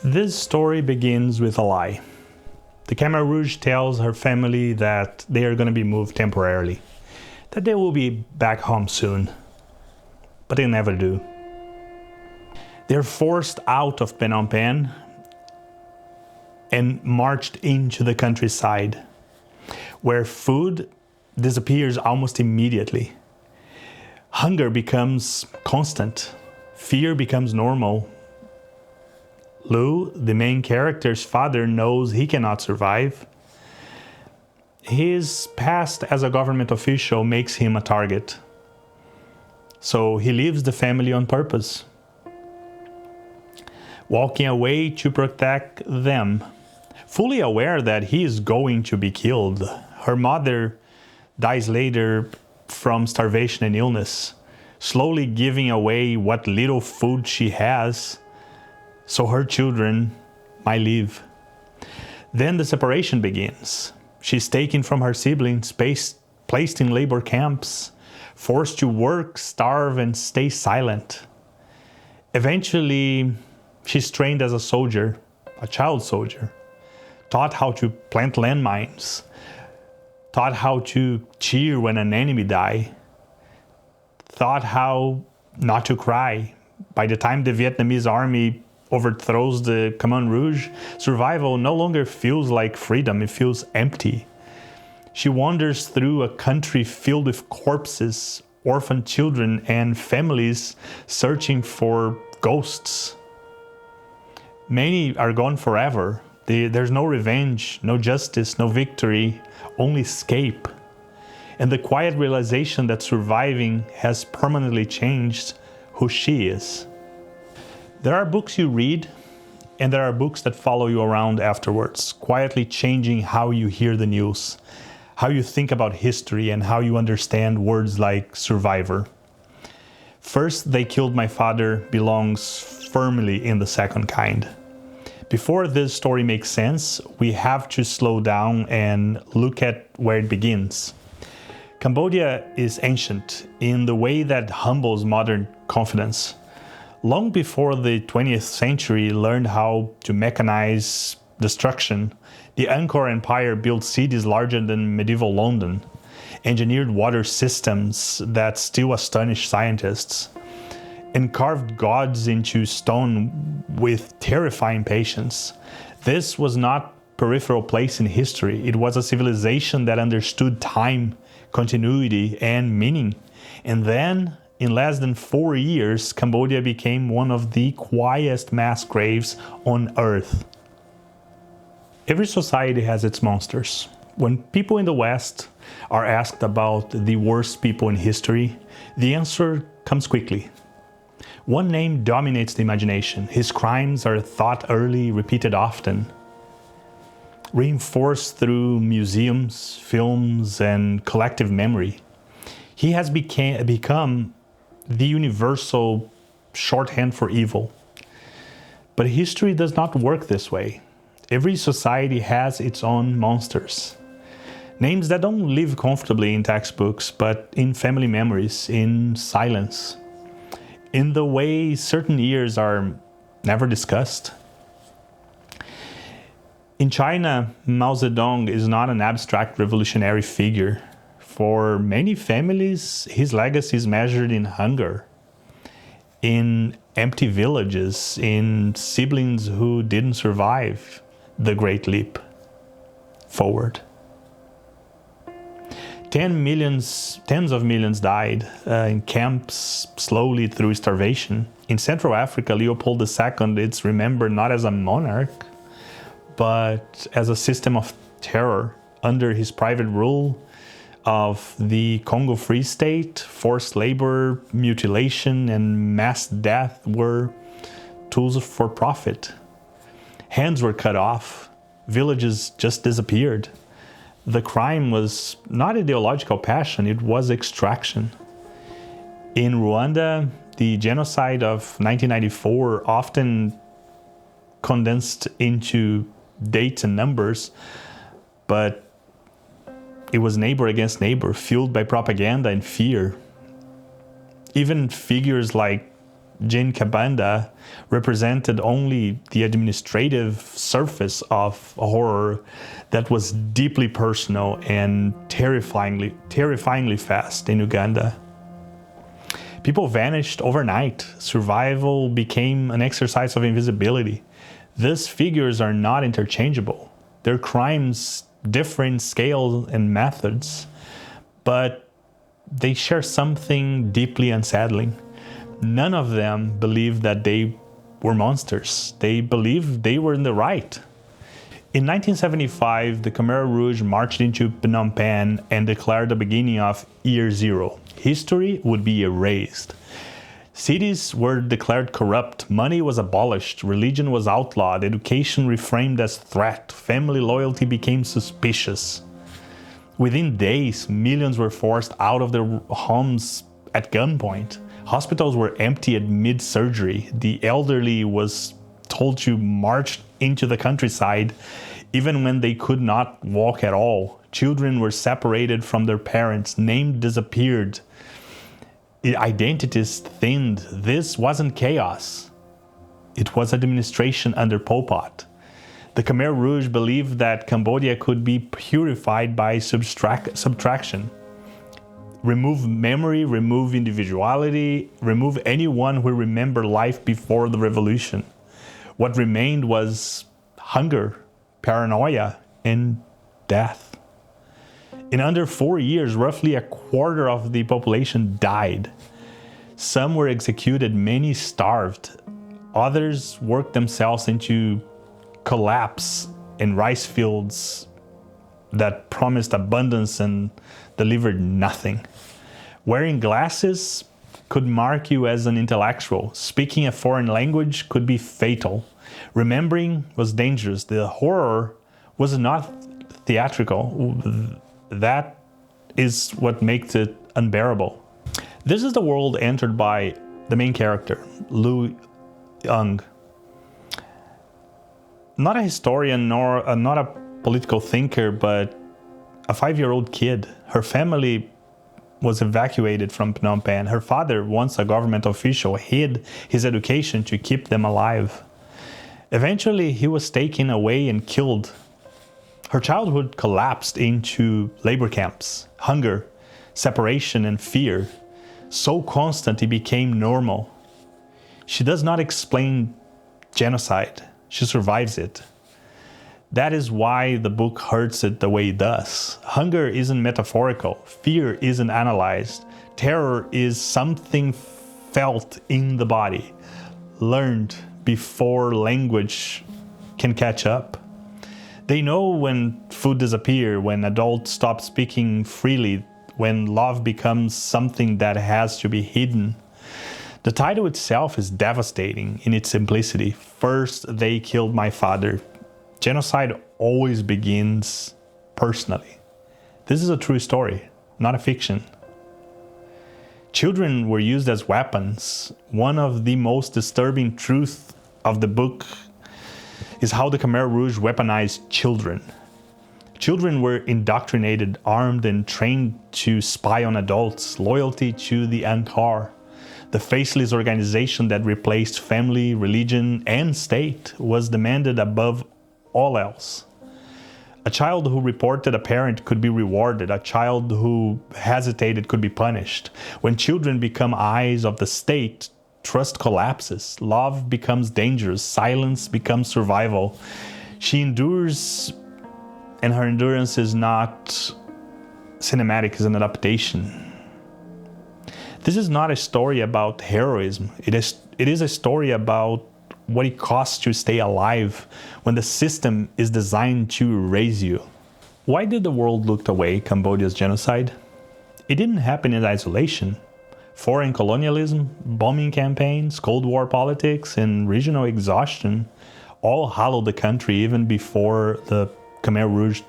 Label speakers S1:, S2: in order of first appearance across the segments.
S1: This story begins with a lie. The Khmer Rouge tells her family that they are going to be moved temporarily, that they will be back home soon, but they never do. They're forced out of Phnom Penh and marched into the countryside, where food disappears almost immediately. Hunger becomes constant. Fear becomes normal. Lou, the main character's father, knows he cannot survive. His past as a government official makes him a target. So he leaves the family on purpose, walking away to protect them, fully aware that he is going to be killed. Her mother dies later from starvation and illness, slowly giving away what little food she has so her children might live. Then the separation begins. She's taken from her siblings, placed in labor camps, forced to work, starve, and stay silent. Eventually, she's trained as a soldier, a child soldier, taught how to plant landmines, taught how to cheer when an enemy dies, taught how not to cry. By the time the Vietnamese army overthrows the Khmer Rouge, survival no longer feels like freedom, it feels empty. She wanders through a country filled with corpses, orphan children, and families searching for ghosts. Many are gone forever. There's no revenge, no justice, no victory, only escape. And the quiet realization that surviving has permanently changed who she is. There are books you read, and there are books that follow you around afterwards, quietly changing how you hear the news, how you think about history, and how you understand words like survivor. First, They Killed My Father belongs firmly in the second kind. Before this story makes sense, we have to slow down and look at where it begins. Cambodia is ancient in the way that humbles modern confidence. Long before the 20th century learned how to mechanize destruction, the Angkor Empire built cities larger than medieval London, engineered water systems that still astonish scientists, and carved gods into stone with terrifying patience. This was not peripheral place in history. It was a civilization that understood time, continuity, and meaning. And then, in less than 4 years, Cambodia became one of the quietest mass graves on Earth. Every society has its monsters. When people in the West are asked about the worst people in history, the answer comes quickly. One name dominates the imagination. His crimes are thought early, repeated often, reinforced through museums, films, and collective memory. He has become the universal shorthand for evil. But history does not work this way. Every society has its own monsters. Names that don't live comfortably in textbooks, but in family memories, in silence, in the way certain years are never discussed. In China, Mao Zedong is not an abstract revolutionary figure. For many families, his legacy is measured in hunger, in empty villages, in siblings who didn't survive the Great Leap forward. Tens of millions died in camps, slowly through starvation. In Central Africa, Leopold II is remembered not as a monarch, but as a system of terror. Under his private rule of the Congo Free State, forced labor, mutilation, and mass death were tools for profit. Hands were cut off. Villages just disappeared. The crime was not ideological passion, it was extraction. In Rwanda, the genocide of 1994, often condensed into dates and numbers, but it was neighbor against neighbor, fueled by propaganda and fear. Even figures like Kabanda represented only the administrative surface of a horror that was deeply personal and terrifyingly fast in Uganda. People vanished overnight. Survival became an exercise of invisibility. These figures are not interchangeable. Their crimes differ in scale and methods, but they share something deeply unsettling. None of them believed that they were monsters. They believed they were in the right. In 1975, the Khmer Rouge marched into Phnom Penh and declared the beginning of Year Zero. History would be erased. Cities were declared corrupt, money was abolished, religion was outlawed, education reframed as threat, family loyalty became suspicious. Within days, millions were forced out of their homes at gunpoint. Hospitals were emptied mid-surgery. The elderly was told to march into the countryside even when they could not walk at all. Children were separated from their parents, names disappeared, identities thinned. This wasn't chaos. It was administration under Pol Pot. The Khmer Rouge believed that Cambodia could be purified by subtraction. Remove memory, remove individuality, remove anyone who remembered life before the revolution. What remained was hunger, paranoia, and death. In under 4 years, roughly a quarter of the population died. Some were executed, many starved. Others worked themselves into collapse in rice fields that promised abundance and delivered nothing. Wearing glasses could mark you as an intellectual. Speaking a foreign language could be fatal. Remembering was dangerous. The horror was not theatrical. That is what makes it unbearable. This is the world entered by the main character, Loung Ung. Not a historian nor not a political thinker, but a 5-year-old kid. Her family was evacuated from Phnom Penh. Her father, once a government official, hid his education to keep them alive. Eventually, he was taken away and killed. Her childhood collapsed into labor camps, hunger, separation, and fear. So constant it became normal. She does not explain genocide. She survives it. That is why the book hurts it the way it does. Hunger isn't metaphorical. Fear isn't analyzed. Terror is something felt in the body, learned before language can catch up. They know when food disappears, when adults stop speaking freely, when love becomes something that has to be hidden. The title itself is devastating in its simplicity. First, they killed my father. Genocide always begins personally. This is a true story, not a fiction. Children were used as weapons. One of the most disturbing truths of the book is how the Khmer Rouge weaponized children. Children were indoctrinated, armed, and trained to spy on adults, loyalty to the Ankar, the faceless organization that replaced family, religion, and state, was demanded above all else. A child who reported a parent could be rewarded. A child who hesitated could be punished. When children become eyes of the state, trust collapses. Love becomes dangerous. Silence becomes survival. She endures, and her endurance is not cinematic, it's an adaptation. This is not a story about heroism. It is a story about what it costs to stay alive when the system is designed to erase you. Why did the world look away Cambodia's genocide? It didn't happen in isolation. Foreign colonialism, bombing campaigns, Cold War politics, and regional exhaustion all hollowed the country even before the Khmer Rouge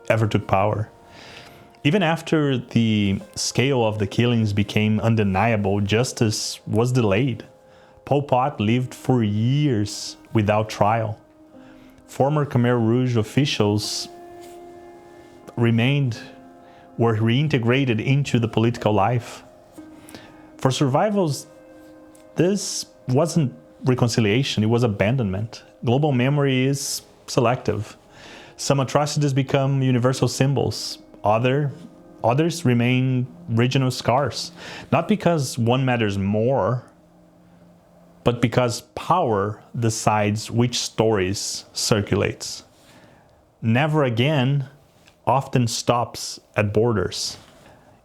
S1: ever took power. Even after the scale of the killings became undeniable, justice was delayed. Pol Pot lived for years without trial. Former Khmer Rouge officials were reintegrated into the political life. For survivors, this wasn't reconciliation, it was abandonment. Global memory is selective. Some atrocities become universal symbols. Others remain regional scars. Not because one matters more, but because power decides which stories circulates. Never again often stops at borders.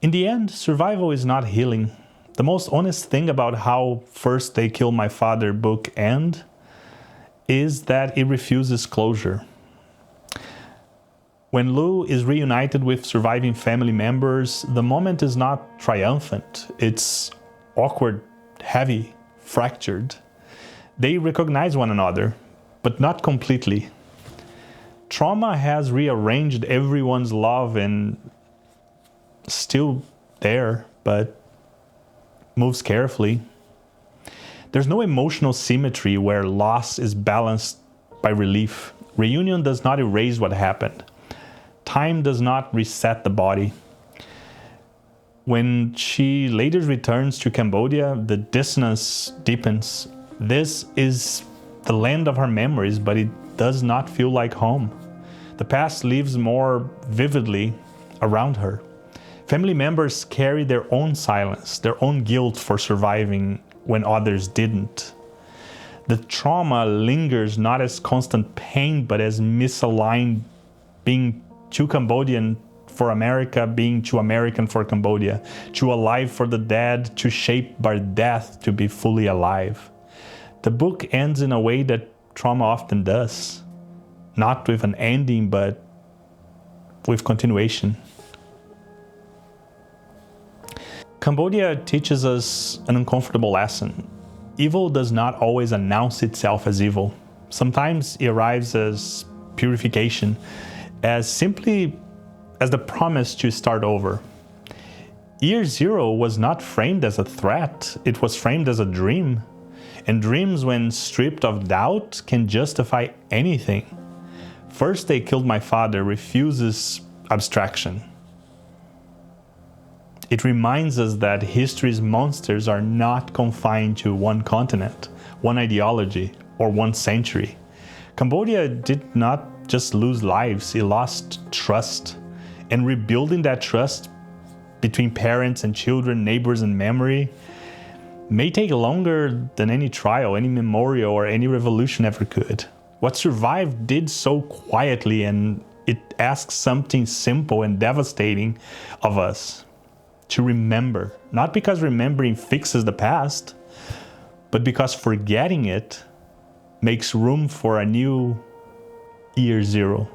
S1: In the end, survival is not healing. The most honest thing about how First They Killed My Father book ends is that it refuses closure. When Lou is reunited with surviving family members, the moment is not triumphant. It's awkward, heavy, fractured. They recognize one another, but not completely. Trauma has rearranged everyone's love and still there, but moves carefully. There's no emotional symmetry where loss is balanced by relief. Reunion does not erase what happened. Time does not reset the body. When she later returns to Cambodia, the dissonance deepens. This is the land of her memories, but it does not feel like home. The past lives more vividly around her. Family members carry their own silence, their own guilt for surviving when others didn't. The trauma lingers not as constant pain, but as misaligned being too Cambodian for America, being too American for Cambodia, too alive for the dead, too shaped by death to be fully alive. The book ends in a way that trauma often does. Not with an ending, but with continuation. Cambodia teaches us an uncomfortable lesson. Evil does not always announce itself as evil. Sometimes it arrives as purification, as simply as the promise to start over. Year Zero was not framed as a threat, it was framed as a dream. And dreams, when stripped of doubt, can justify anything. First They Killed My Father refuses abstraction. It reminds us that history's monsters are not confined to one continent, one ideology, or one century. Cambodia did not just lose lives, it lost trust. And rebuilding that trust between parents and children, neighbors and memory, may take longer than any trial, any memorial, or any revolution ever could. What survived did so quietly, and it asks something simple and devastating of us. To remember, not because remembering fixes the past, but because forgetting it makes room for a new Year Zero.